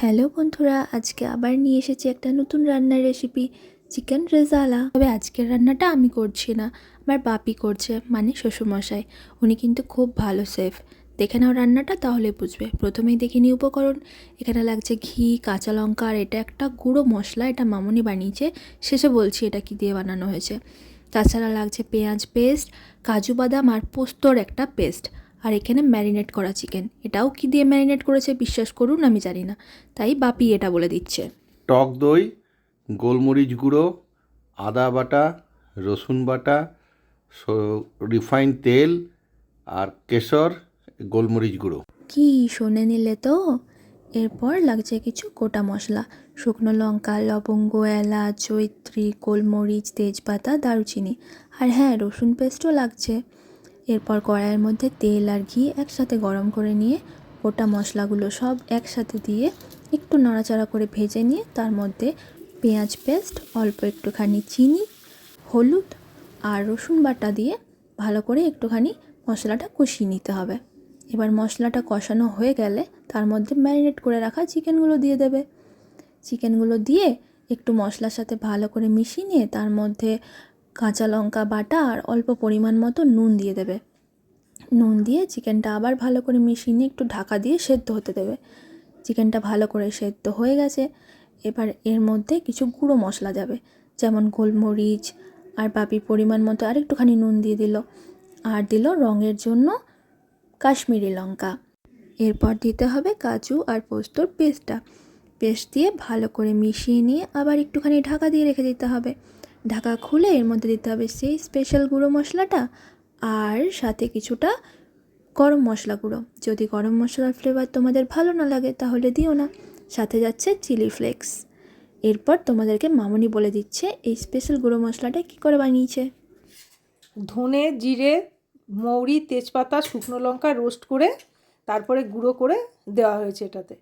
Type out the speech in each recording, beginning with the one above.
Hello বন্ধুরা, আজকে আবার নিয়ে এসেছি একটা নতুন রান্নার রেসিপি, চিকেন রেজালা। তবে আজকের রান্নাটা আমি করছি না, আমার বাপি করছে, মানে শ্বশুরমশাই। উনি কিন্তু খুব ভালো শেফ। দেখে নাও রান্নাটা, তাহলে বুঝবে। প্রথমেই দেখে নিই উপকরণ। এখানে লাগছে ঘি, কাঁচা লঙ্কা, আর এটা একটা গুঁড়ো মশলা, এটা মামুনি বানিয়েছে। শেষে বলছি এটা কি দিয়ে বানানো হয়েছে। তাছাড়া লাগছে পেঁয়াজ পেস্ট, কাজু বাদাম আর পোস্তর একটা পেস্ট। আর এখানে ম্যারিনেট করা চিকেন, এটাও কি দিয়ে ম্যারিনেট করেছে বিশ্বাস করুন, আমি জানি না, তাই বাপি এটা বলে দিচ্ছে। টক দই, গোলমরিচ গুঁড়ো, আদা বাটা, রসুন বাটা, রিফাইন্ড তেল আর কেশর, গোলমরিচ গুঁড়ো। কি শুনে নিলে তো? এরপর লাগছে কিছু গোটা মশলা, শুকনো লঙ্কা, লবঙ্গ, এলাচ, জয়িত্রী, গোলমরিচ, তেজপাতা, দারুচিনি, আর হ্যাঁ, রসুন পেস্টও লাগছে। এরপর কড়াইয়ের মধ্যে তেল আর ঘি একসাথে গরম করে নিয়ে গোটা মশলাগুলো সব একসাথে দিয়ে একটু নাড়াচাড়া করে ভেজে নিয়ে তার মধ্যে পেঁয়াজ পেস্ট, অল্প একটুখানি চিনি, হলুদ আর রসুন বাটা দিয়ে ভালো করে একটুখানি মশলাটা কষিয়ে নিতে হবে। এবার মশলাটা কষানো হয়ে গেলে তার মধ্যে ম্যারিনেট করে রাখা চিকেনগুলো দিয়ে দেবে। চিকেনগুলো দিয়ে একটু মশলার সাথে ভালো করে মিশিয়ে নিয়ে তার মধ্যে কাঁচা লঙ্কা বাটা আর অল্প পরিমাণ মতো নুন দিয়ে দেবে। নুন দিয়ে চিকেনটা আবার ভালো করে মিশিয়ে নিয়ে একটু ঢাকা দিয়ে সেদ্ধ হতে দেবে। চিকেনটা ভালো করে সেদ্ধ হয়ে গেছে। এবার এর মধ্যে কিছু গুঁড়ো মশলা যাবে, যেমন গোলমরিচ, আর বাপি পরিমাণ মতো আর একটুখানি নুন দিয়ে দিল, আর দিল রঙের জন্য কাশ্মীরি লঙ্কা। এরপর দিতে হবে কাজু আর পোস্তর পেস্ট দিয়ে ভালো করে মিশিয়ে নিয়ে আবার একটুখানি ঢাকা দিয়ে রেখে দিতে হবে। ঢাকা খুলে এর মধ্যে দিতে হবে সেই স্পেশাল গুঁড়ো মশলাটা, আর সাথে কিছুটা গরম মশলা গুঁড়ো। যদি গরম মশলার ফ্লেভার তোমাদের ভালো না লাগে তাহলে দিও না। সাথে যাচ্ছে চিলি ফ্লেক্স। এরপর তোমাদেরকে মামুনি বলে দিচ্ছে এই স্পেশাল গুঁড়ো মশলাটা কী করে বানিয়েছে। ধনে, জিরে, মৌরি, তেজপাতা, শুকনো লঙ্কা রোস্ট করে তারপরে গুঁড়ো করে দেওয়া হয়েছে এটাতে।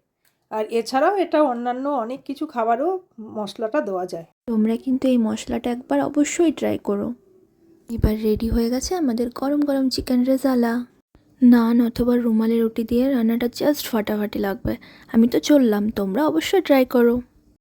আর এছাড়াও এটা অন্যান্য অনেক কিছু খাবারও মশলাটা দেওয়া যায়। তোমরা কিন্তু এই মশলাটা একবার অবশ্যই ট্রাই করো। এবার রেডি হয়ে গেছে আমাদের গরম গরম চিকেন রেজালা। নান অথবা রুমালি রুটি দিয়ে রান্নাটা জাস্ট ফাটাফাটি লাগবে। আমি তো চললাম, তোমরা অবশ্যই ট্রাই করো।